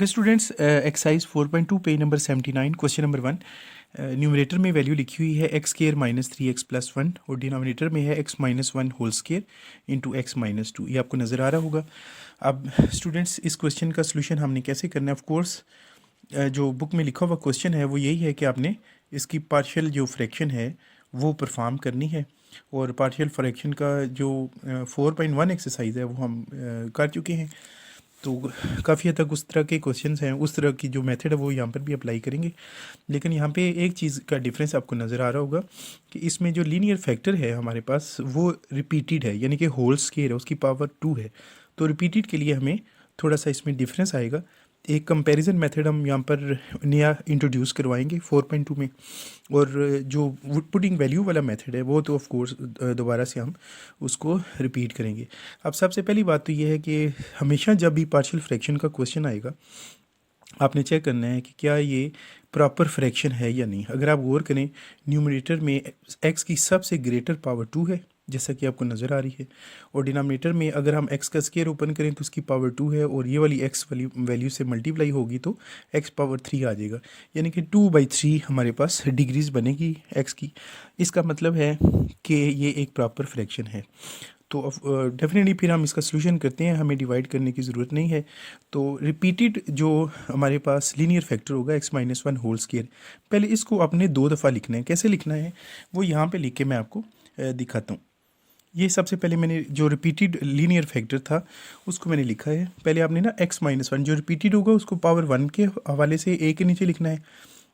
Okay students, exercise 4.2 page number 79 question number 1। Numerator में value लिखी हुई है एक्स स्केयर माइनस 3x+1 और डिनोमिनेटर में है x minus 1 whole square into x minus 2। ये आपको नज़र आ रहा होगा। अब स्टूडेंट्स इस क्वेश्चन का सोल्यूशन हमने कैसे करना है? ऑफ कोर्स जो बुक में लिखा हुआ क्वेश्चन है वो यही है कि आपने इसकी पार्शियल जो फ्रैक्शन है वो परफॉर्म करनी है। और पार्शियल फ्रैक्शन का जो 4.1 एक्सरसाइज है वो हम कर चुके हैं। तो काफ़ी हद तक उस तरह के क्वेश्चंस हैं, उस तरह की जो मेथड है वो यहाँ पर भी अप्लाई करेंगे। लेकिन यहाँ पे एक चीज़ का डिफरेंस आपको नज़र आ रहा होगा कि इसमें जो लीनियर फैक्टर है हमारे पास वो रिपीटेड है, यानी कि होल स्केयर है, उसकी पावर 2 है। तो रिपीटेड के लिए हमें थोड़ा सा इसमें डिफरेंस आएगा। एक कंपैरिजन मेथड हम यहाँ पर नया इंट्रोड्यूस करवाएंगे 4.2 में। और जो पुटिंग वैल्यू वाला मेथड है वो तो ऑफ कोर्स दोबारा से हम उसको रिपीट करेंगे। अब सबसे पहली बात तो ये है कि हमेशा जब भी पार्शियल फ्रैक्शन का क्वेश्चन आएगा आपने चेक करना है कि क्या ये प्रॉपर फ्रैक्शन है या नहीं। अगर आप गौर करें न्यूमरेटर में एक्स की सबसे ग्रेटर पावर 2 है जैसा कि आपको नज़र आ रही है, और डिनोमिनेटर में अगर हम एक्स का स्केयर ओपन करें तो उसकी पावर 2 है और ये वाली एक्स वाली वैल्यू से मल्टीप्लाई होगी तो एक्स पावर 3 आ जाएगा, यानी कि 2/3 हमारे पास डिग्रीज बनेगी एक्स की। इसका मतलब है कि ये एक प्रॉपर फ्रैक्शन है। तो डेफिनेटली फिर हम इसका सोल्यूशन करते हैं, हमें डिवाइड करने की ज़रूरत नहीं है। तो रिपीटेड जो हमारे पास लीनियर फैक्टर होगा x माइनस 1 होल स्केयर, पहले इसको आपने 2 दफ़ा लिखना है। कैसे लिखना है वो यहाँ पे लिख के मैं आपको दिखाता हूँ। ये सबसे पहले मैंने जो रिपीटेड लीनियर फैक्टर था उसको मैंने लिखा है। पहले आपने ना x माइनस 1 जो रिपीटेड होगा उसको पावर 1 के हवाले से a के नीचे लिखना है,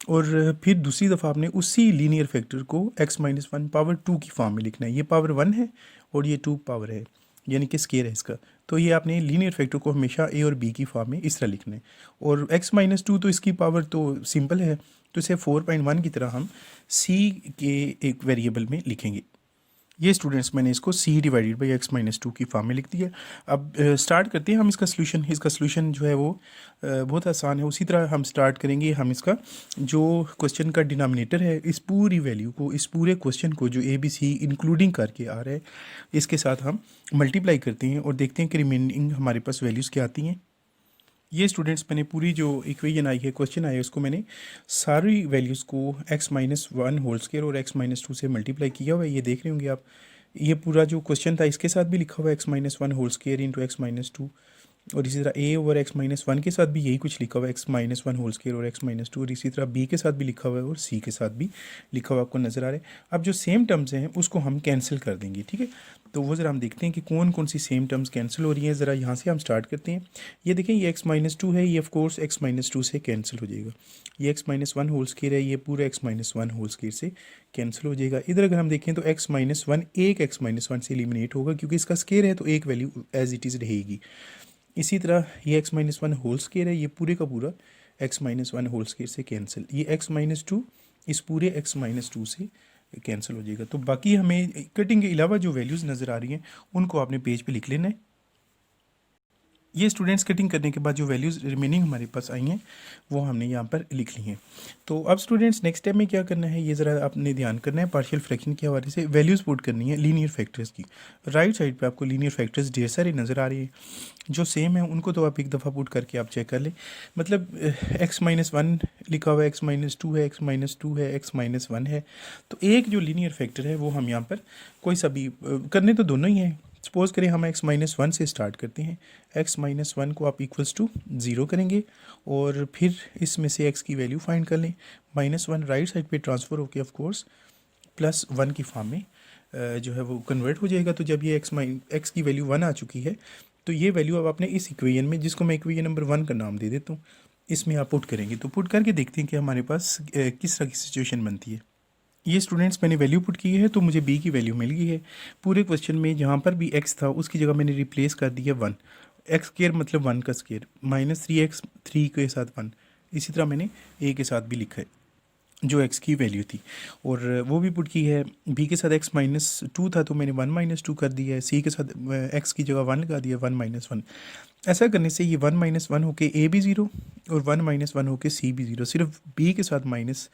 और फिर दूसरी दफ़ा आपने उसी लीनियर फैक्टर को x माइनस 1 पावर 2 की फॉर्म में लिखना है। ये पावर 1 है और ये 2 पावर है, यानी कि स्केयर है इसका। तो ये आपने लीनियर फैक्टर को हमेशा a और b की फॉर्म में इस तरह लिखना है। और x माइनस 2 तो इसकी पावर तो सिंपल है, तो इसे 4.1 की तरह हम c के एक वेरिएबल में लिखेंगे। ये स्टूडेंट्स मैंने इसको c divided by x minus 2 की फॉर्म में लिख दिया। अब स्टार्ट करते हैं हम इसका सोल्यूशन। इसका सोल्यूशन जो है वो बहुत आसान है। उसी तरह हम स्टार्ट करेंगे। हम इसका जो क्वेश्चन का डिनोमिनेटर है इस पूरी वैल्यू को, इस पूरे क्वेश्चन को जो ABC इंक्लूडिंग करके आ रहा है इसके साथ हम मल्टीप्लाई करते हैं और देखते हैं कि रिमेनिंग हमारे पास वैल्यूज़ क्या आती हैं। ये स्टूडेंट्स मैंने पूरी जो इक्वेशन आई है, क्वेश्चन आया है, उसको मैंने सारी वैल्यूज़ को x माइनस 1 होल स्केयर और x माइनस 2 से मल्टीप्लाई किया हुआ है। ये देख रहे होंगे आप। ये पूरा जो क्वेश्चन था इसके साथ भी लिखा हुआ है x minus 1 whole square into x minus 2, और इसी तरह a ओवर x माइनस 1 के साथ भी यही कुछ लिखा हुआ है, x माइनस 1 होल स्केयर और x माइनस 2, और इसी तरह b के साथ भी लिखा हुआ है और c के साथ भी लिखा हुआ आपको नज़र आ रहा है। अब जो सेम टर्म्स हैं उसको हम कैंसिल कर देंगे, ठीक है। तो वो ज़रा हम देखते हैं कि कौन कौन सी सेम टर्म्स कैंसिल हो रही हैं। ज़रा यहाँ से हम स्टार्ट करते हैं। ये देखें ये x माइनस 2 है, ये ऑफ कोर्स x माइनस 2 से कैंसिल हो जाएगा। ये x माइनस 1 होल स्केयर है, ये पूरा x माइनस 1 होल स्केयर से कैंसिल हो जाएगा। इधर अगर हम देखें तो x माइनस 1 एक x माइनस 1 से एलिमिनेट होगा क्योंकि इसका स्केयर है तो एक वैल्यू एज इट इज़ रहेगी। इसी तरह ये x माइनस 1 होल स्केयर है, ये पूरे का पूरा x माइनस 1 होल स्केयर से कैंसिल। ये x माइनस 2 इस पूरे x माइनस 2 से कैंसिल हो जाएगा। तो बाकी हमें कटिंग के अलावा जो वैल्यूज़ नज़र आ रही हैं उनको आपने पेज पे लिख लेना है। ये स्टूडेंट्स कटिंग करने के बाद जो वैल्यूज़ रिमेनिंग हमारे पास आई हैं वो हमने यहाँ पर लिख ली हैं। तो अब स्टूडेंट्स नेक्स्ट स्टेप में क्या करना है ये ज़रा आपने ध्यान करना है। पार्शियल फ्रैक्शन के हवाले से वैल्यूज़ पुट करनी है लीनियर फैक्टर्स की। राइट साइड पे आपको लीनियर फैक्टर्स ढेर सारे नज़र आ रही हैं, जो सेम है उनको तो आप एक दफ़ा पुट करके आप चेक कर लें। मतलब x माइनस 1 लिखा हुआ है, x माइनस 2 है, x माइनस 2 है, x माइनस 1 है। तो एक जो लीनियर फैक्टर है वो हम यहाँ पर कोई सा भी करने तो दोनों ही हैं। सपोज़ करें हम x माइनस 1 से स्टार्ट करते हैं। x माइनस 1 को आप इक्वल्स टू 0 करेंगे और फिर इसमें से x की वैल्यू फाइंड कर लें। -1 राइट साइड पे ट्रांसफ़र होकर ऑफ कोर्स +1 की फॉर्म में जो है वो कन्वर्ट हो जाएगा। तो जब ये x की वैल्यू 1 आ चुकी है तो ये वैल्यू अब आपने इस इक्वेशन में, जिसको मैं इक्वेशन नंबर 1 का नाम दे देता हूँ, इसमें आप पुट करेंगे। तो पुट करके देखते हैं कि हमारे पास किस तरह की सिचुएशन बनती है। ये स्टूडेंट्स मैंने वैल्यू पुट की है तो मुझे b की वैल्यू मिल गई है। पूरे क्वेश्चन में जहाँ पर भी x था उसकी जगह मैंने रिप्लेस कर दिया 1। एक्स स्केयर मतलब 1 का स्केयर, -3x 3 के साथ 1। इसी तरह मैंने a के साथ भी लिखा है जो x की वैल्यू थी, और वो भी पुट की है। b के साथ x माइनस 2 था तो मैंने 1 माइनस 2 कर दिया है। c के साथ x की जगह 1 लगा दिया, 1 माइनस 1। ऐसा करने से ये 1 - 1 होके ए भी ज़ीरो और 1 - 1 होके सी भी ज़ीरो, सिर्फ बी के साथ माइनस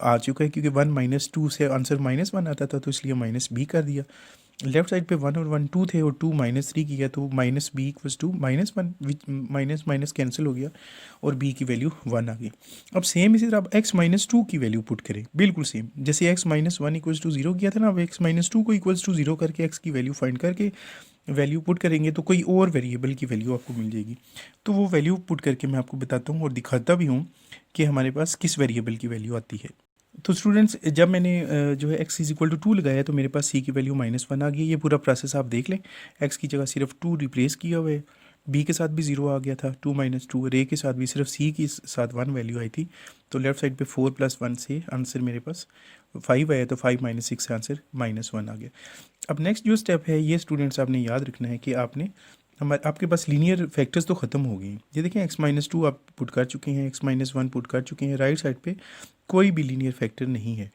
आ चुका है क्योंकि 1 - 2 से आंसर -1 आता था तो इसलिए माइनस बी कर दिया। लेफ्ट साइड पे 1 और 1 2 थे और 2 -3 किया तो minus b equals to -1, which minus minus cancel हो गया और बी की वैल्यू 1 आ गई। अब सेम इसी तरह आप x - 2 की वैल्यू पुट करें, बिल्कुल सेम जैसे x - 1 इक्वल्स टू 0 किया था ना, अब x - 2 को इक्वल्स टू 0 करके x की वैल्यू फाइंड करके वैल्यू पुट करेंगे तो कोई और वेरिएबल की वैल्यू आपको मिल जाएगी। तो वो वैल्यू पुट करके मैं आपको बताता हूँ और दिखाता भी हूँ कि हमारे पास किस वेरिएबल की वैल्यू आती है। तो स्टूडेंट्स जब मैंने जो है x इज इक्वल टू 2 लगाया तो मेरे पास c की वैल्यू -1 आ गई। ये पूरा प्रोसेस आप देख लें, x की जगह सिर्फ 2 रिप्लेस किया हुआ है, b के साथ भी 0 आ गया था 2 - 2 और a के साथ भी सिर्फ c के साथ 1 वैल्यू आई थी। तो लेफ्ट साइड पे 4 + 1 से आंसर मेरे पास 5 आया तो 5 - 6 से आंसर -1 आ गया। अब नेक्स्ट जो स्टेप है ये स्टूडेंट्स आपने याद रखना है कि आपने आपके पास लीनियर फैक्टर्स तो ख़त्म हो गए। ये देखें x - 2 आप पुट कर चुके हैं, x - 1 पुट कर चुके हैं, राइट साइड पे कोई भी लीनियर फैक्टर नहीं है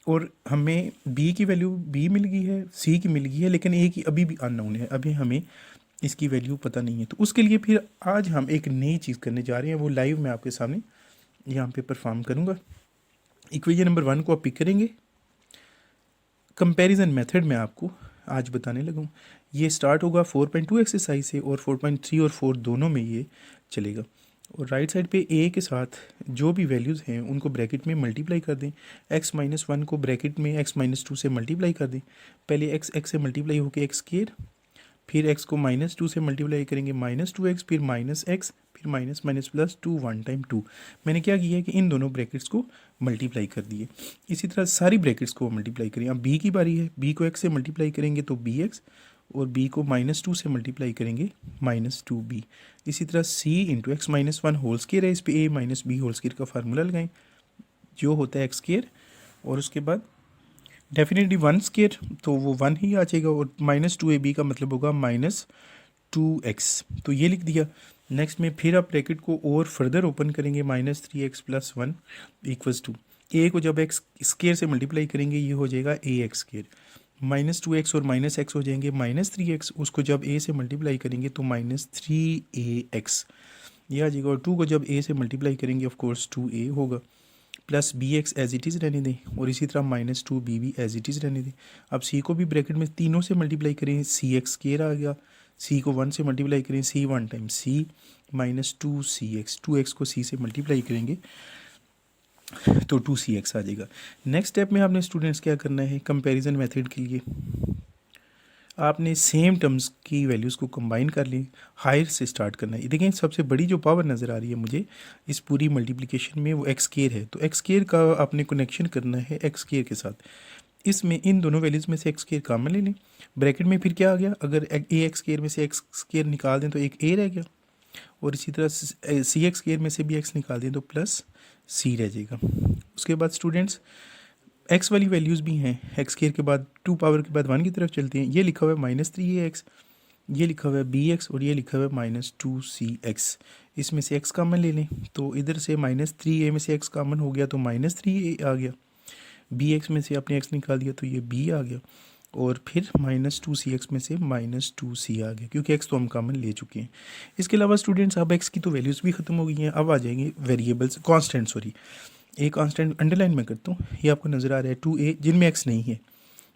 और हमें b की वैल्यू b मिल गई है, c की मिल गई है, लेकिन a की अभी भी अननोन है, अभी हमें इसकी वैल्यू पता नहीं है। तो उसके लिए फिर आज हम एक नई चीज़ करने जा रहे हैं, वो लाइव मैं आपके सामने यहाँ पे परफॉर्म करूँगा। इक्वेशन नंबर 1 को आप पिक करेंगे, कंपैरिजन मेथड में आपको आज बताने लगूँ। ये स्टार्ट होगा 4.2 एक्सरसाइज से और 4.3 और 4 दोनों में ये चलेगा। और राइट साइड पे a के साथ जो भी वैल्यूज़ हैं उनको ब्रैकेट में मल्टीप्लाई कर दें। x - 1 को ब्रैकेट में x - 2 से मल्टीप्लाई कर दें। पहले x से मल्टीप्लाई होकर x², फिर x को -2 से मल्टीप्लाई करेंगे -2x, फिर -x, फिर माइनस माइनस प्लस 2 1 टाइम 2। मैंने क्या किया है कि इन दोनों ब्रैकेट्स को मल्टीप्लाई कर दिए। इसी तरह सारी ब्रैकेट्स को मल्टीप्लाई करें। अब b की बारी है, b को x से मल्टीप्लाई करेंगे तो bx और b को -2 से मल्टीप्लाई करेंगे -2b। इसी तरह c into x minus 1 whole square है, इस पर a minus b whole square का फार्मूला लगाएं जो होता है एक्स स्केयर, और उसके बाद डेफिनेटली 1 स्केयर तो वो 1 ही आ जाएगा और -2ab का मतलब होगा -2x, तो ये लिख दिया। नेक्स्ट में फिर आप ब्रैकेट को और फर्दर ओपन करेंगे -3x + 1 इक्वल्स टू a को जब x स्केयर से मल्टीप्लाई करेंगे ये हो जाएगा ax स्केयर, -2x और -x हो जाएंगे -3x, उसको जब a से मल्टीप्लाई करेंगे तो -3ax ये आ जाएगा, और 2 को जब a से मल्टीप्लाई करेंगे ऑफ कोर्स 2a होगा, plus b x as it is रहने दें और इसी तरह -2b भी एज इट इज़ रहने दें। अब c को भी ब्रैकेट में तीनों से मल्टीप्लाई करें, सी एक्स स्केयर आ गया, c को 1 से मल्टीप्लाई करें c 1 time c -2cx, 2x को c से मल्टीप्लाई करेंगे तो 2cx आ जाएगा। नेक्स्ट स्टेप में आपने स्टूडेंट्स क्या करना है, कंपैरिजन मेथड के लिए आपने सेम टर्म्स की वैल्यूज़ को कंबाइन कर ली, हायर से स्टार्ट करना है। देखें सबसे बड़ी जो पावर नज़र आ रही है मुझे इस पूरी मल्टीप्लिकेशन में वो एक्स स्केयर है, तो एक्स स्केयर का आपने कनेक्शन करना है एक्स स्केयर के साथ। इसमें इन दोनों वैल्यूज़ में से एक्स स्केयर कॉमन ले लें, ब्रैकेट में फिर क्या आ गया, अगर ए एक्स स्केयर में से एक्स स्केयर निकाल दें तो एक ए रह गया, और इसी तरह सी एक्स स्केयर में से भी एक्स निकाल दें तो प्लस सी रह जाएगा। उसके बाद स्टूडेंट्स एक्स वाली वैल्यूज़ भी हैं, एक्स स्केयर के बाद 2 पावर के बाद 1 की तरफ चलते हैं। ये लिखा हुआ है -3ax, ये लिखा हुआ है bx और ये लिखा हुआ है -2cx। इसमें से x कॉमन ले लें तो इधर से -3a में से x कॉमन हो गया तो -3a आ गया, bx में से आपने x निकाल दिया तो ये b आ गया, और फिर -2cx में से -2c आ गया क्योंकि x तो हम कॉमन ले चुके हैं। इसके अलावा स्टूडेंट्स अब x की तो वैल्यूज़ भी ख़त्म हो गई हैं, अब आ जाएंगे वेरिएबल्स, कॉन्स्टेंट सॉरी, एक कांस्टेंट अंडरलाइन में करता हूँ, ये आपको नज़र आ रहा है 2a जिनमें x नहीं है,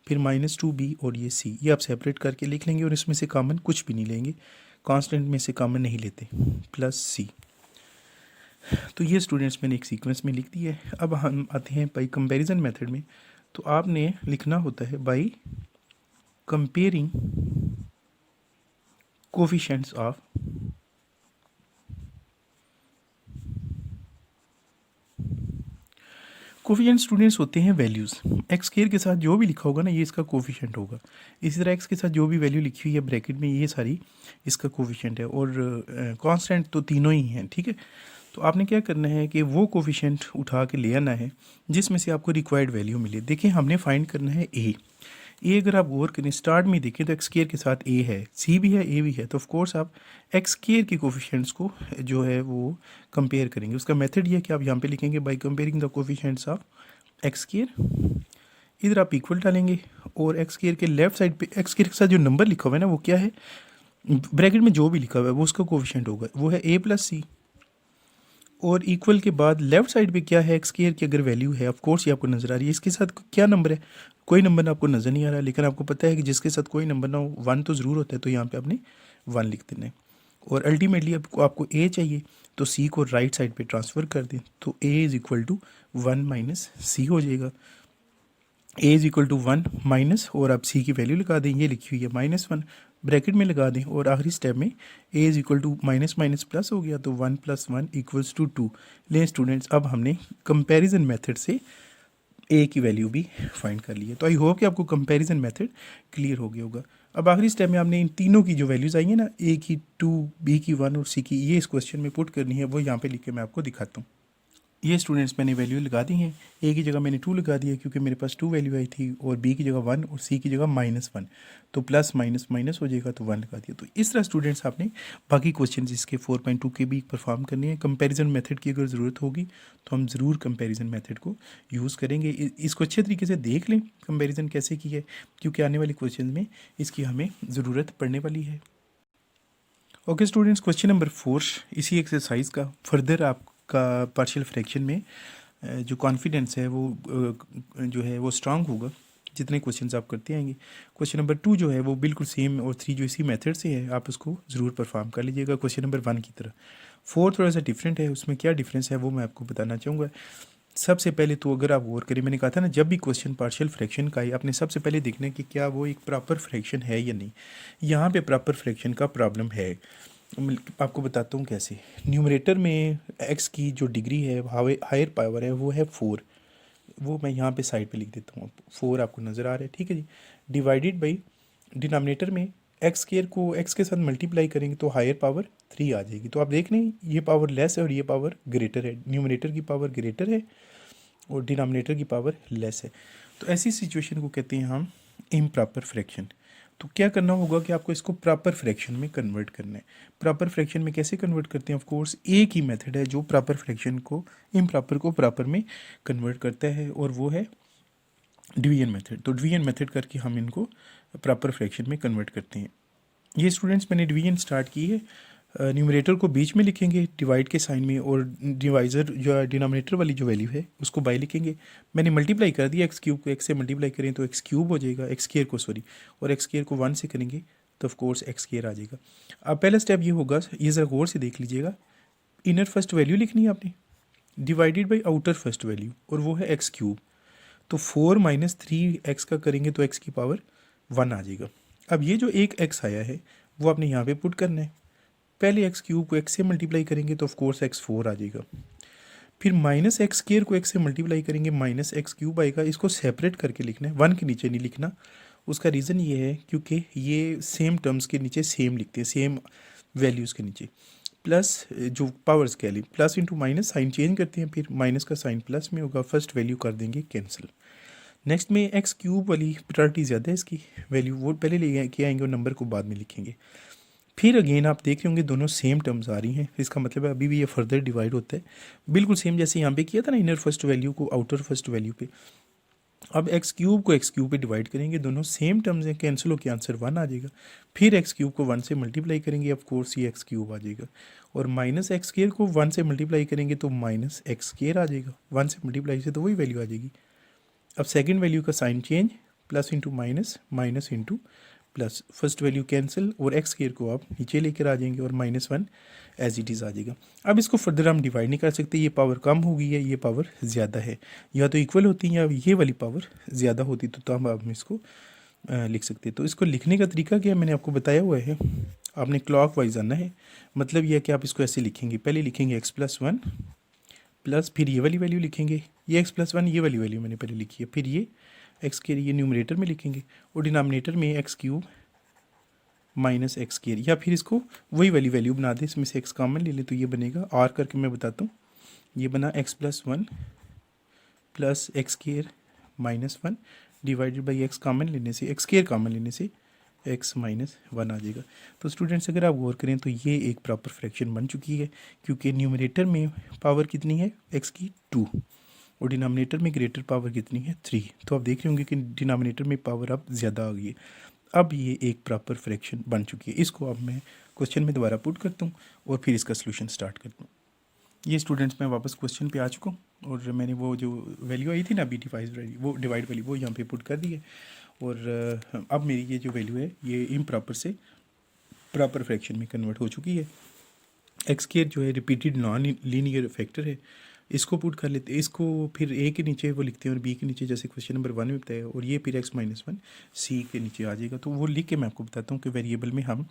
फिर -2b और ये c, ये आप सेपरेट करके लिख लेंगे और इसमें से कॉमन कुछ भी नहीं लेंगे, कांस्टेंट में से कॉमन नहीं लेते, +c। तो ये स्टूडेंट्स मैंने एक सीक्वेंस में लिख दिया है। अब हम आते हैं बाई कंपैरिजन मेथड में, तो आपने लिखना होता है by comparing coefficients of coefficient students होते हैं वैल्यूज़, एक्स स्केयर के साथ जो भी लिखा होगा ना ये इसका कोफिशिएंट होगा, इसी तरह एक्स के साथ जो भी वैल्यू लिखी हुई है ब्रैकेट में ये सारी इसका कोफिशिएंट है, और कांस्टेंट तो तीनों ही हैं, ठीक है। तो आपने क्या करना है कि वो कोफिशिएंट उठा के ले आना है जिसमें से आपको रिक्वायर्ड वैल्यू मिले। देखिए हमने फाइंड करना है ए अगर आप गौर करें स्टार्ट में देखें तो एक्स स्केयर के साथ ए है, सी भी है, ए भी है, तो ऑफ कोर्स आप एक्स स्केयर के कोफिशिएंट्स को जो है वो कंपेयर करेंगे। उसका मेथड ये है कि आप यहाँ पे लिखेंगे by comparing the coefficients of x square, इधर आप इक्वल डालेंगे और एक्स स्केयर के लेफ्ट साइड पे एक्स स्केयर के साथ जो नंबर लिखा हुआ है ना वो क्या है, ब्रैकेट में जो भी लिखा हुआ है वो उसका कोफिशिएंट होगा, वो है a प्लस सी। और इक्वल के बाद लेफ्ट साइड पे क्या है, एक्स स्क्वायर की अगर वैल्यू है, ऑफ कोर्स ये आपको नज़र आ रही है, इसके साथ क्या नंबर है, कोई नंबर आपको नज़र नहीं आ रहा, लेकिन आपको पता है कि जिसके साथ कोई नंबर ना हो, वन तो ज़रूर होता है, तो यहाँ पे आपने वन लिख देना है। और अल्टीमेटली आपको ए चाहिए, तो सी को राइट साइड पे ट्रांसफ़र कर दें, तो A is equal to one minus C हो जाएगा। A is equal to one minus, और आप सी की वैल्यू लगा दें, ये लिखी हुई है -1, ब्रैकेट में लगा दें, और आखिरी स्टेप में a is equal to minus minus plus हो गया, तो 1 + 1 इक्वल्स टू 2। लें स्टूडेंट्स, अब हमने कंपैरिजन मेथड से ए की वैल्यू भी फाइंड कर ली है। तो आई होप कि आपको कंपैरिजन मेथड क्लियर हो गया होगा। अब आखिरी स्टेप में आपने इन तीनों की जो वैल्यूज़ आई हैं ना, ए की 2, बी की 1 और सी की, ये इस क्वेश्चन में पुट करनी है, वो यहाँ पे लिख के मैं आपको दिखाता हूँ। ये स्टूडेंट्स मैंने वैल्यू लगा दी हैं, ए की जगह मैंने 2 लगा दिया क्योंकि मेरे पास 2 वैल्यू आई थी, और बी की जगह 1 और सी की जगह -1, तो प्लस माइनस माइनस हो जाएगा, तो 1 लगा दिया। तो इस तरह स्टूडेंट्स आपने बाकी क्वेश्चन इसके 4.2 के भी परफॉर्म करने हैं। कंपैरिजन मेथड की अगर ज़रूरत होगी तो हम ज़रूर कंपैरिजन मेथड को यूज़ करेंगे। इसको अच्छे तरीके से देख लें कंपैरिजन कैसे की है, क्योंकि आने वाले क्वेश्चन में इसकी हमें ज़रूरत पड़ने वाली है। ओके स्टूडेंट्स, क्वेश्चन नंबर 4 इसी एक्सरसाइज का फर्दर आपका पार्शियल फ्रैक्शन में जो कॉन्फिडेंस है वो जो है वो स्ट्रांग होगा जितने क्वेश्चंस आप करते आएंगे। क्वेश्चन नंबर 2 जो है वो बिल्कुल सेम, और 3 जो इसी मेथड से है, आप उसको ज़रूर परफॉर्म कर लीजिएगा क्वेश्चन नंबर 1 की तरह। 4 थोड़ा सा डिफरेंट है, उसमें क्या डिफरेंस है वो मैं आपको बताना चाहूँगा। सबसे पहले तो अगर आप गौर करें, मैंने कहा था ना, जब भी क्वेश्चन पार्शियल फ्रैक्शन का है, आपने सबसे पहले देखना है कि क्या वो एक प्रॉपर फ्रैक्शन है या नहीं। यहाँ पे प्रॉपर फ्रैक्शन का प्रॉब्लम है, आपको बताता हूँ कैसे। न्यूमरेटर में एक्स की जो डिग्री है, हायर पावर है, वो है 4, वो मैं यहाँ पे साइड पे लिख देता हूँ, 4 आपको नज़र आ रहा है, ठीक है जी। डिवाइडेड बाई डिनोमिनेटर में एक्स स्क्वायर को एक्स के साथ मल्टीप्लाई करेंगे तो हायर पावर 3 आ जाएगी। तो आप देख लें, ये पावर लेस है और ये पावर ग्रेटर है, न्यूमरेटर की पावर ग्रेटर है और डिनोमिनेटर की पावर लेस है। तो ऐसी सिचुएशन को कहते हैं हम इम्प्रॉपर फ्रैक्शन। तो क्या करना होगा कि आपको इसको प्रॉपर फ्रैक्शन में कन्वर्ट करना है। प्रॉपर फ्रैक्शन में कैसे कन्वर्ट करते हैं, ऑफ कोर्स एक ही मेथड है जो प्रॉपर फ्रैक्शन को, इम्प्रॉपर को प्रॉपर में कन्वर्ट करता है, और वो है डिवीजन मेथड। तो डिवीजन मेथड करके हम इनको प्रॉपर फ्रैक्शन में कन्वर्ट करते हैं। ये स्टूडेंट्स मैंने डिवीजन स्टार्ट की है, न्यूमरेटर को बीच में लिखेंगे डिवाइड के साइन में, और डिवाइज़र जो डिनोमिनेटर वाली जो वैल्यू है उसको बाय लिखेंगे। मैंने मल्टीप्लाई कर दिया, एक्स क्यूब को एक्स से मल्टीप्लाई करें तो एक्स क्यूब हो जाएगा, एक्स स्क्वायर को सॉरी, और एक्स स्क्वायर को 1 से करेंगे तो ऑफ कोर्स एक्स स्क्वायर आ जाएगा। अब पहला स्टेप ये होगा, ये ज़रा गौर से देख लीजिएगा, इनर फर्स्ट वैल्यू लिखनी है आपने divided by outer first value, और वो है एक्स क्यूब। तो 4 - 3x का करेंगे तो x की पावर 1 आ जाएगा। अब ये जो एक x आया है वो आपने यहाँ पे पुट करना है। पहले एक्स क्यूब को एक्स से मल्टीप्लाई करेंगे तो ऑफ कोर्स x4 आ जाएगा। फिर -x² को एक्स से मल्टीप्लाई करेंगे -x³ आएगा। इसको सेपरेट करके लिखना है, 1 के नीचे नहीं लिखना। उसका रीज़न ये है क्योंकि ये सेम टर्म्स के नीचे सेम लिखते हैं, सेम वैल्यूज़ के नीचे। प्लस जो पावर्स कह ली, plus into minus sign change करते हैं, फिर माइनस का साइन प्लस में होगा, फर्स्ट वैल्यू कर देंगे कैंसिल। नेक्स्ट में एक्स क्यूब वाली प्रायोरिटी ज़्यादा है, इसकी वैल्यू वो पहले ले के आएंगे और नंबर को बाद में लिखेंगे। फिर अगेन आप देख रहे होंगे दोनों सेम टर्म्स आ रही हैं, इसका मतलब है अभी भी ये फर्दर डिवाइड होता है, बिल्कुल सेम जैसे यहाँ पे किया था ना, इनर फर्स्ट वैल्यू को आउटर फर्स्ट वैल्यू पे। अब एक्स क्यूब को एक्स क्यूब पे डिवाइड करेंगे, दोनों सेम टर्म्स हैं, कैंसिल होकर आंसर 1 आ जाएगा। फिर एक्स क्यूब को 1 से मल्टीप्लाई करेंगे, ऑफ कोर्स ये एक्स क्यूब आ जाएगा, और माइनस एक्स स्क्वायर को 1 से मल्टीप्लाई करेंगे तो माइनस एक्स स्क्वायर आ जाएगा, 1 से मल्टीप्लाई से तो वही वैल्यू आ जाएगी। अब सेकंड वैल्यू का sign change, plus into minus, minus into plus, first value cancel, और एक्स स्क्वायर को आप नीचे लेकर आ जाएंगे और -1 एज इट इज़ आ जाएगा। अब इसको फर्दर हम डिवाइड नहीं कर सकते, ये पावर कम हो गई है, ये पावर ज़्यादा है, या तो इक्वल होती है या ये वाली पावर ज़्यादा होती, तो हम इसको लिख सकते। तो इसको लिखने का तरीका क्या है, मैंने आपको बताया हुआ है, आपने क्लॉक वाइज आना है। मतलब यह है कि आप इसको ऐसे लिखेंगे, पहले लिखेंगे x+1 प्लस, फिर ये वाली वैल्यू लिखेंगे, ये x+1 ये वाली वैल्यू मैंने पहले लिखी है, फिर ये एक्स के लिए न्यूमरेटर में लिखेंगे, और डिनोमिनेटर में x cube minus x square, या फिर इसको वही वाली वैल्यू बना दें, इसमें से एक्स कॉमन ले लें तो ये बनेगा आर करके मैं बताता हूँ, ये बना x+1 plus x square -1 divided by x common लेने से, एक्स स्क्वायर कॉमन लेने से x -1 आ जाएगा। तो स्टूडेंट्स अगर आप गौर करें तो ये एक प्रॉपर फ्रैक्शन बन चुकी है, क्योंकि न्यूमरेटर में पावर कितनी है x की 2, और डिनोमिनेटर में ग्रेटर पावर कितनी है 3। तो आप देख रहे होंगे कि डिनोमिनेटर में पावर अब ज़्यादा आ गई है। अब ये एक प्रॉपर फ्रैक्शन बन चुकी है। इसको अब मैं क्वेश्चन में दोबारा पुट करता हूँ और फिर इसका सोल्यूशन स्टार्ट करता हूँ। ये स्टूडेंट्स मैं वापस क्वेश्चन पे आ चुका हूँ और मैंने वो जो वैल्यू आई थी ना BT5 वाली, वो डिवाइड वाली, वो यहाँ पे पुट कर दी है। और अब मेरी ये जो वैल्यू है ये इम्प्रॉपर से प्रॉपर फ्रैक्शन में कन्वर्ट हो चुकी है। एक्स स्क्वायर जो है रिपीटेड नॉन लीनियर फैक्टर है, इसको पुट कर लेते हैं। इसको फिर ए के नीचे वो लिखते हैं और बी के नीचे जैसे क्वेश्चन नंबर 1 में बताया, और ये फिर x-1 सी के नीचे आ जाएगा। तो वो लिख के मैं आपको बताता हूँ कि वेरिएबल में हम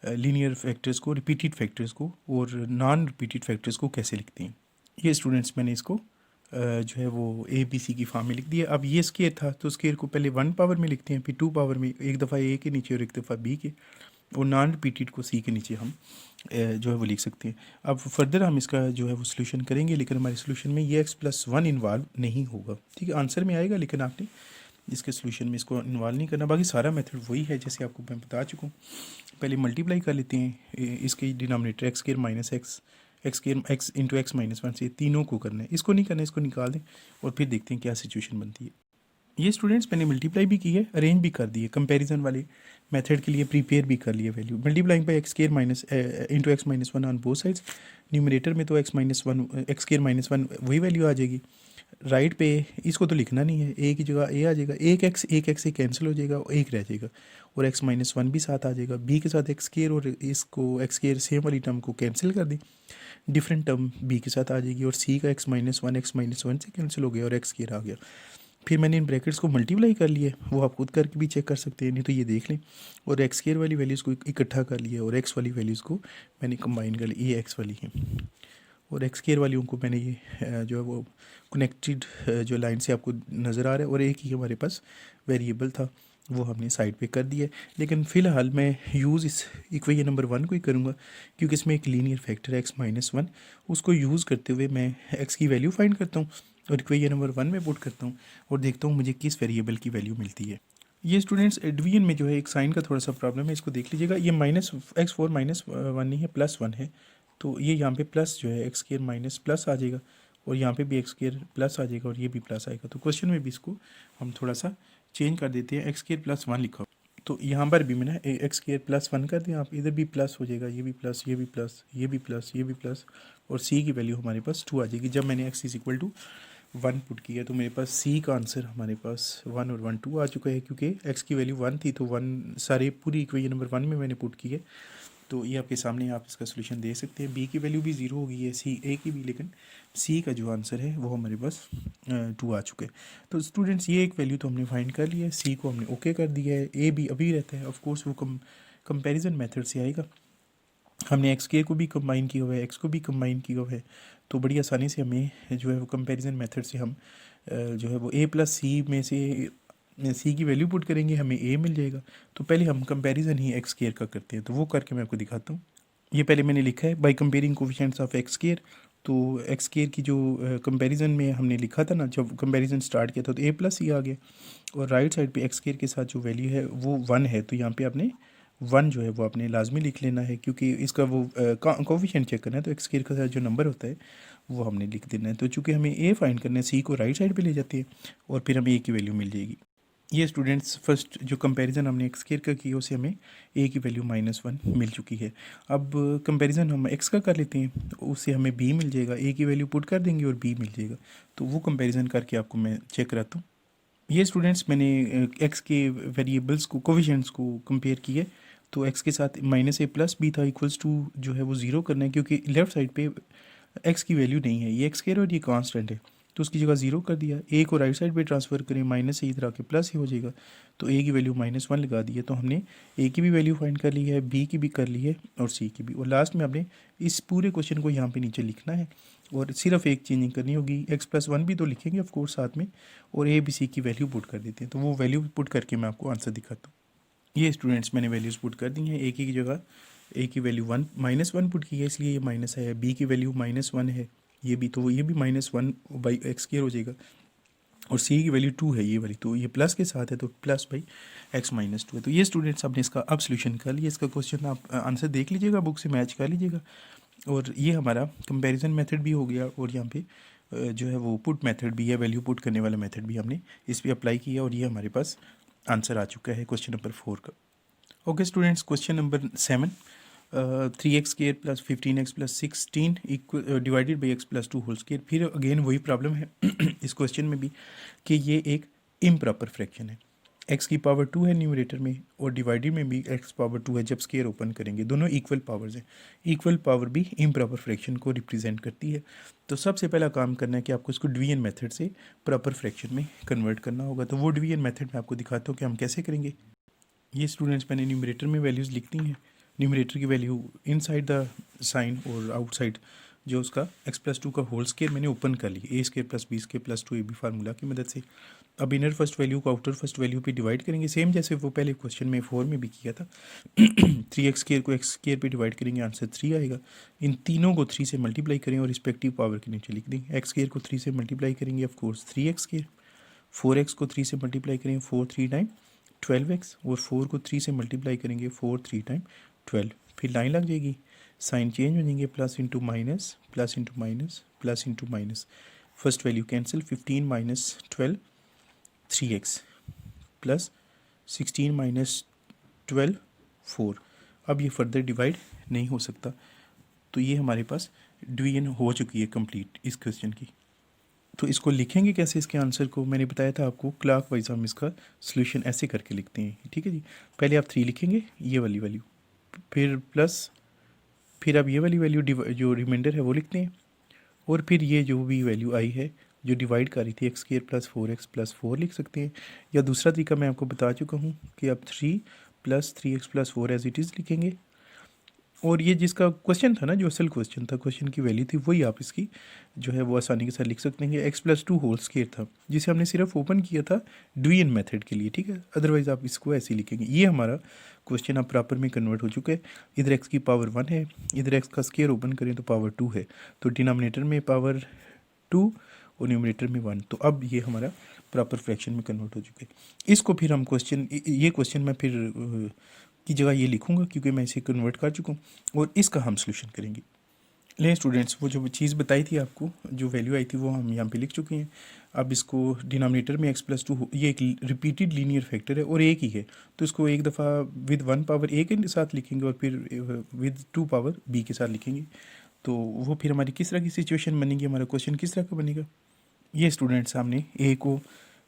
लीनियर फैक्टर्स को, रिपीटेड फैक्टर्स को और नॉन रिपीटेड फैक्टर्स को कैसे लिखते हैं। ये स्टूडेंट्स मैंने इसको जो है वो ए बी सी की फॉर्म में लिख दिया। अब ये स्केयर था तो स्केयर को पहले 1 पावर में लिखते हैं, फिर 2 पावर में, एक दफ़ा ए के नीचे और एक दफ़ा बी के, और नॉन रिपीटेड को सी के नीचे हम जो है वो लिख सकते हैं। अब फर्दर हम इसका जो है वो सोल्यूशन करेंगे, लेकिन हमारे सोल्यूशन में ये x+1 इन्वॉल्व नहीं होगा। ठीक है, आंसर में आएगा लेकिन आपने इसके सोल्यूशन में इसको इन्वॉल्व नहीं करना। बाकी सारा मेथड वही है जैसे आपको मैं बता चुका हूँ। पहले मल्टीप्लाई कर लेते हैं इसके denominator x square minus x into x-1 से, तीनों को करना है। इसको नहीं करना है, इसको निकाल दें और फिर देखते हैं क्या सिचुएशन बनती है। ये स्टूडेंट्स मैंने मल्टीप्लाई भी की है, अरेंज भी कर दी है, कंपैरिजन वाले मेथड के लिए प्रिपेयर भी कर लिया value. Multiplying by x square minus into x-1 on both sides. Numerator में तो एक्स स्क्वायर माइनस 1 वही वैल्यू आ जाएगी। राइट पे इसको तो लिखना नहीं है, ए की जगह ए आ जाएगा, एक एक्स से कैंसिल हो जाएगा, एक रह जाएगा, और x-1 भी साथ आ जाएगा। बी के साथ एक्स स्क्वायर और इसको एक्स स्क्वायर सेम वाली टर्म को कैंसिल कर दें, डिफरेंट टर्म बी के साथ आ जाएगी, और सी का x-1 से कैंसिल हो गया और एक्स स्क्वायर आ गया। फिर मैंने इन ब्रैकेट्स को मल्टीप्लाई कर लिया, वो आप खुद करके भी चेक कर सकते हैं, नहीं तो ये देख लें। और एक्स स्क्वायर वाली वैल्यूज़ को इकट्ठा कर लिया और एक्स वाली वैल्यूज़ को मैंने कंबाइन कर ली, ये एक्स वाली है, और एक्स स्क्वायर वालियों को मैंने ये जो है वो कनेक्टेड जो लाइन से आपको नज़र आ रहा है, और एक ही हमारे पास वेरिएबल था वो हमने साइड पे कर दिया। लेकिन फ़िलहाल मैं यूज़ इस इक्वेशन नंबर 1 को ही करूँगा, क्योंकि इसमें एक लीनियर फैक्टर है x-1, उसको यूज़ करते हुए मैं x की वैल्यू फाइंड करता हूँ और इक्वेशन नंबर 1 में पुट करता हूँ और देखता हूँ मुझे किस वेरिएबल की वैल्यू मिलती है। ये स्टूडेंट्स डिवीजन में जो है एक साइन का थोड़ा सा प्रॉब्लम है, इसको देख लीजिएगा। ये -x4 -1 नहीं है, +1 है, तो ये यहाँ पे प्लस जो है एक्स स्क्वायर माइनस प्लस आ जाएगा, और यहाँ पे भी एक्स स्क्वायर प्लस आ जाएगा, और ये भी प्लस आएगा। तो क्वेश्चन में भी इसको हम थोड़ा सा चेंज कर देते हैं, एक्स स्क्वायर +1 लिखा, तो यहाँ पर भी मैंने एक्स स्क्वायर +1 कर दिया, आप इधर भी प्लस हो जाएगा, ये भी प्लस, ये भी प्लस, ये भी प्लस, ये भी प्लस, और सी की वैल्यू हमारे पास 2 आ जाएगी। जब मैंने x = 1 पुट किया तो मेरे पास सी का आंसर हमारे पास 1 और 1 2 आ चुका है, क्योंकि x की वैल्यू 1 थी तो 1 सारे पूरी इक्वेशन नंबर 1 में मैंने पुट की है। तो ये आपके सामने आप इसका सोल्यूशन दे सकते हैं। बी की वैल्यू भी 0 हो गई है, सी ए की भी, लेकिन सी का जो आंसर है वो हमारे पास 2 आ चुके हैं। तो स्टूडेंट्स ये एक वैल्यू तो हमने फाइंड कर लिया है, सी को हमने ओके कर दिया है, ए भी अभी रहता है। ऑफ कोर्स वो कंपैरिजन मेथड से आएगा, हमने एक्स के को भी कंबाइन किया हुआ है, एक्स को भी कंबाइन किया हुआ है, तो बड़ी आसानी से हमें जो है वो कंपैरिजन मेथड से हम जो है वो a+c में से सी की वैल्यू पुट करेंगे, हमें ए मिल जाएगा। तो पहले हम कंपैरिजन ही एक्स स्क्वायर का करते हैं, तो वो करके मैं आपको दिखाता हूँ। ये पहले मैंने लिखा है by comparing coefficients of x square. तो एक्स स्क्वायर की जो कंपैरिजन में हमने लिखा था ना, जब कंपैरिजन स्टार्ट किया था तो a+c आ गया, और राइट साइड पे एक्स स्क्वायर के साथ जो वैल्यू है वो 1 है, तो यहाँ पे आपने 1 जो है वो आपने लाजमी लिख लेना है, क्योंकि इसका वो कोफिशिएंट चेक करना है, तो एक्स स्क्वायर के साथ जो नंबर होता है वो हमने लिख देना है। तो चूँकि हमें ए फाइंड करना है, सी को राइट साइड पे ले जाते हैं और फिर हमें ए की वैल्यू मिल जाएगी। ये स्टूडेंट्स फर्स्ट जो कंपैरिजन हमने एक्स स्क्वायर का किया उसे हमें ए की वैल्यू -1 मिल चुकी है। अब कंपैरिजन हम एक्स का कर लेते हैं, तो उससे हमें बी मिल जाएगा, ए की वैल्यू पुट कर देंगे और बी मिल जाएगा। तो वो कंपैरिजन करके आपको मैं चेक कराता हूँ। ये स्टूडेंट्स मैंने एक्स के वेरिएबल्स को, कोफिशिएंट्स को कंपेयर किए, तो एक्स के साथ -a+ b था इक्वल्स टू जो है वो 0 करना है, क्योंकि लेफ्ट साइड पे एक्स की वैल्यू नहीं है, ये एक्स स्क्वायर और ये कांस्टेंट है, तो उसकी जगह 0 कर दिया। ए को राइट साइड पे ट्रांसफ़र करें, माइनस से इधर आके प्लस ही हो जाएगा, तो ए की वैल्यू -1 लगा दी है। तो हमने ए की भी वैल्यू फाइंड कर ली है, बी की भी कर ली है और सी की भी, और लास्ट में आपने इस पूरे क्वेश्चन को यहाँ पे नीचे लिखना है और सिर्फ एक चेंजिंग करनी होगी, x+1 भी तो लिखेंगे ऑफ कोर्स साथ में, और ए बी सी की वैल्यू पुट कर देते हैं। तो वो वैल्यू पुट करके मैं आपको आंसर दिखाता हूँ। ये स्टूडेंट्स मैंने वैल्यूज़ पुट कर दी हैं, ए की जगह ए की वैल्यू -1 पुट की है, इसलिए ये माइनस है, बी की वैल्यू -1 है, ये भी, तो ये भी -1 बाई एक्स स्क्वायर हो जाएगा, और सी की वैल्यू 2 है ये वाली, तो ये प्लस के साथ है, तो प्लस बाई x-2 है। तो ये स्टूडेंट्स आपने इसका अब सोल्यूशन कर लिया, इसका क्वेश्चन आप आंसर देख लीजिएगा, बुक से मैच कर लीजिएगा, और ये हमारा कंपैरिजन मेथड भी हो गया, और यहाँ पे जो है वो पुट मेथड भी है, वैल्यू पुट करने वाला मेथड भी हमने इस पर अप्लाई किया, और ये हमारे पास आंसर आ चुका है क्वेश्चन नंबर 4 का। Okay students, question number 7, 3x square plus 15x plus 16 equal divided by x plus 2 whole square. फिर अगेन वही प्रॉब्लम है इस क्वेश्चन में भी कि ये एक इम्प्रॉपर फ्रैक्शन है। x की पावर 2 है न्यूमरेटर में और डिवाइडेड में भी x पावर 2 है। जब स्केयर ओपन करेंगे दोनों इक्वल पावर्स हैं। इक्वल पावर भी इम्प्रॉपर फ्रैक्शन को रिप्रेजेंट करती है। तो सबसे पहला काम करना है कि आपको इसको डिवीजन मेथड से प्रॉपर फ्रैक्शन में कन्वर्ट करना होगा। तो वो डिवीजन मेथड मैं आपको दिखाता हूँ कि हम कैसे करेंगे। ये स्टूडेंट्स मैंने न्यूमरेटर में वैल्यूज़ लिख दी हैं। न्यूमरेटर की वैल्यू इनसाइड द साइन और आउटसाइड जो उसका x प्लस 2 का होल स्केयर मैंने ओपन कर ली, a square plus b square plus 2 AB formula की मदद से। अब इनर फर्स्ट वैल्यू को आउटर फर्स्ट वैल्यू पे डिवाइड करेंगे, सेम जैसे वो पहले क्वेश्चन में 4 में भी किया था। 3x स्केयर को x स्केयर पे डिवाइड करेंगे, आंसर 3 आएगा। इन तीनों को 3 से मल्टीप्लाई करें और रिस्पेक्टिव पावर के नीचे लिख देंगे। x स्केयर को 3 से मल्टीप्लाई करेंगे, ऑफकोर्स 3x स्केयर। 4x को 3 से मल्टीप्लाई करेंगे, 4 3 टाइम 12x। और 4 को 3 से मल्टीप्लाई करेंगे, 4 3 टाइम 12। फिर लाइन लग जाएगी, साइन चेंज हो जाएंगे, plus into minus, plus into minus, plus into minus. First value cancel, 15 minus 12 3x plus 16 minus 12 4। अब ये फर्दर डिवाइड नहीं हो सकता, तो ये हमारे पास डिवीजन हो चुकी है कंप्लीट इस क्वेश्चन की। तो इसको लिखेंगे कैसे, इसके आंसर को मैंने बताया था आपको, क्लॉक वाइज हम इसका सोल्यूशन ऐसे करके लिखते हैं। ठीक है जी, पहले आप 3 लिखेंगे ये वाली वैल्यू, फिर प्लस, फिर आप ये वाली वैल्यू जो रिमाइंडर है वो लिखते हैं, और फिर ये जो भी वैल्यू आई है जो डिवाइड कर रही थी x square plus 4x plus 4 लिख सकते हैं। या दूसरा तरीका मैं आपको बता चुका हूँ कि आप 3 plus 3x plus 4 as it is लिखेंगे। और ये जिसका क्वेश्चन था ना, जो असल क्वेश्चन था, क्वेश्चन की वैल्यू थी, वही आप इसकी जो है वो आसानी के साथ लिख सकते हैं। x प्लस 2 होल स्क्वायर था जिसे हमने सिर्फ ओपन किया था डिवीजन मेथड के लिए। ठीक है, अदरवाइज़ आप इसको ऐसे ही लिखेंगे। ये हमारा क्वेश्चन अब प्रॉपर में कन्वर्ट हो चुका है। इधर x की पावर 1 है, इधर x का स्क्वायर ओपन करें तो पावर 2 है, तो डिनोमिनेटर में पावर 2 और न्यूमरेटर में 1। तो अब ये हमारा प्रॉपर फ्रैक्शन में कन्वर्ट हो चुके हैं। इसको फिर हम ये क्वेश्चन मैं फिर की जगह ये लिखूंगा क्योंकि मैं इसे कन्वर्ट कर चुका हूँ, और इसका हम सोल्यूशन करेंगे। ले स्टूडेंट्स, वो जो चीज़ बताई थी आपको, जो वैल्यू आई थी वो हम यहाँ पे लिख चुके हैं। अब इसको डिनोमिनेटर में x प्लस 2, ये एक रिपीटेड लीनियर फैक्टर है और एक ही है, तो इसको एक दफ़ा विद 1 पावर a के साथ लिखेंगे और फिर विद 2 पावर b के साथ लिखेंगे। तो वो फिर हमारी किस तरह की सिचुएशन बनेगी, हमारा क्वेश्चन किस तरह का बनेगा। ये स्टूडेंट सामने a को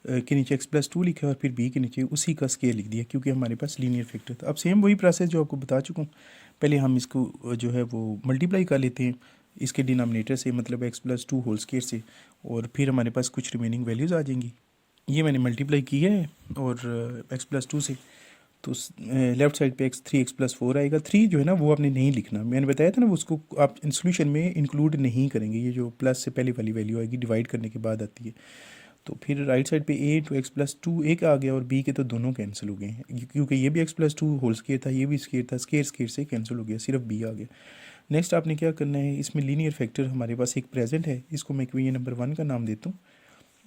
के नीचे x प्लस 2 लिखा और फिर b के नीचे उसी का स्केयर लिख दिया क्योंकि हमारे पास लीनियर फैक्टर था। अब सेम वही प्रोसेस जो आपको बता चुका हूँ, पहले हम इसको जो है वो मल्टीप्लाई कर लेते हैं इसके डिनोमिनेटर से, मतलब x प्लस 2 होल स्केयर से, और फिर हमारे पास कुछ रिमेनिंग वैल्यूज़ आ जाएंगी। ये मैंने मल्टीप्लाई की है और x प्लस 2 से, तो लेफ्ट साइड पे 3x प्लस 4 आएगा। 3 जो है ना वो आपने नहीं लिखना, मैंने बताया था ना, उसको आप सोल्यूशन में इंक्लूड नहीं करेंगे। ये जो प्लस से पहले वाली वैल्यू आएगी डिवाइड करने के बाद आती है। तो फिर राइट साइड पे a टू एक्स प्लस 2 एक आ गया और b के तो दोनों कैंसिल हो गए हैं क्योंकि ये भी x प्लस 2 होल स्केयर था, ये भी स्केयर था, स्केयर स्केयर से कैंसिल हो गया, सिर्फ b आ गया। नेक्स्ट आपने क्या करना है, इसमें लीनियर फैक्टर हमारे पास एक प्रेजेंट है, इसको मैं इक्वेशन नंबर 1 का नाम देता हूँ,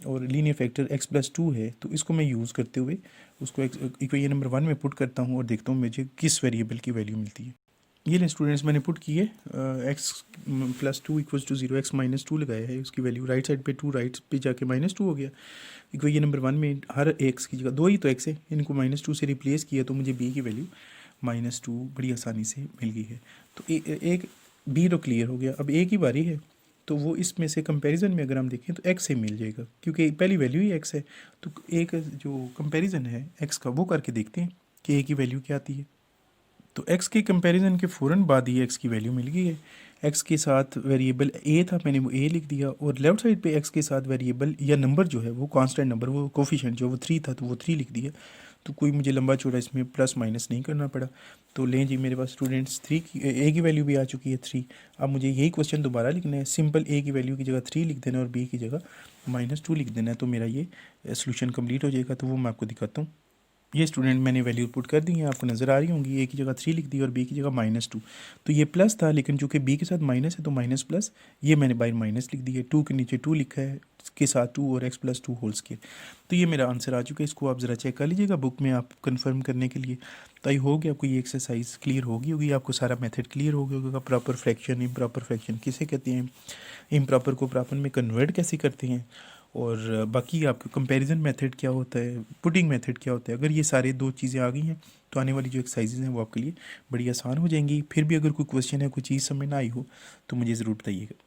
और लीनियर फैक्टर x प्लस 2 है, तो इसको मैं यूज़ करते हुए उसको इक्वेशन नंबर 1 में पुट करता हूँ और देखता हूँ मुझे किस वेरिएबल की वैल्यू मिलती है। ये ले स्टूडेंट्स मैंने पुट की है, x plus 2 equals to 0, x minus 2 लगाया है, उसकी वैल्यू राइट साइड पे 2 राइट पे जाके -2 हो गया। इक्वेशन नंबर 1 में हर x की जगह 2 ही तो x है, इनको -2 से रिप्लेस किया तो मुझे b की वैल्यू -2 बड़ी आसानी से मिल गई है। तो एक b तो क्लियर हो गया। अब a की बारी है, तो वो इसमें से कंपैरिजन में अगर हम देखें तो x से मिल जाएगा क्योंकि पहली वैल्यू ही x है। तो एक जो कंपैरिजन है x का वो करके देखते हैं कि a की वैल्यू क्या आती है। तो x के कंपैरिजन के फ़ौरन बाद ही x की वैल्यू मिल गई है। x के साथ वेरिएबल a था, मैंने वो a लिख दिया, और लेफ्ट साइड पे x के साथ वेरिएबल या नंबर जो है वो कांस्टेंट नंबर, वो कोफिशिएंट जो वो 3 था तो वो 3 लिख दिया। तो कोई मुझे लंबा चौड़ा इसमें प्लस माइनस नहीं करना पड़ा। तो लें जी, मेरे पास स्टूडेंट्स 3 की a की वैल्यू भी आ चुकी है 3। अब मुझे यही क्वेश्चन दोबारा लिखना है, सिंपल a की वैल्यू की जगह 3 लिख देना और b की जगह -2 लिख देना है, तो मेरा ये सोल्यूशन कंप्लीट हो जाएगा। तो वो मैं आपको दिखाता हूँ। ये स्टूडेंट मैंने वैल्यू पुट कर दी है, आपको नज़र आ रही होंगी, a की जगह 3 लिख दी और b की जगह -2। तो ये प्लस था, लेकिन चूंकि b के साथ माइनस है तो माइनस प्लस ये मैंने बाय माइनस लिख दी है। 2 के नीचे 2 लिखा है, के साथ 2 और x प्लस 2 होल स्क्वायर। तो ये मेरा आंसर आ चुका है। इसको आप ज़रा चेक कर लीजिएगा बुक में आप कंफर्म करने के लिए। तो आई होप कि आपको ये एक्सरसाइज क्लियर होगी, आपको सारा मेथड क्लियर हो गया होगा। प्रॉपर फ्रैक्शन, इम्प्रॉपर फ्रैक्शन किसे कहते हैं, इम्प्रॉपर को प्रॉपर में कन्वर्ट कैसे करते हैं, और बाकी आपका कंपैरिजन मेथड क्या होता है, पुटिंग मेथड क्या होता है। अगर ये सारे 2 चीज़ें आ गई हैं तो आने वाली जो एक्सरसाइजेज हैं वो आपके लिए बड़ी आसान हो जाएंगी। फिर भी अगर कोई क्वेश्चन है, कोई चीज़ समझ ना आई हो तो मुझे ज़रूर बताइएगा।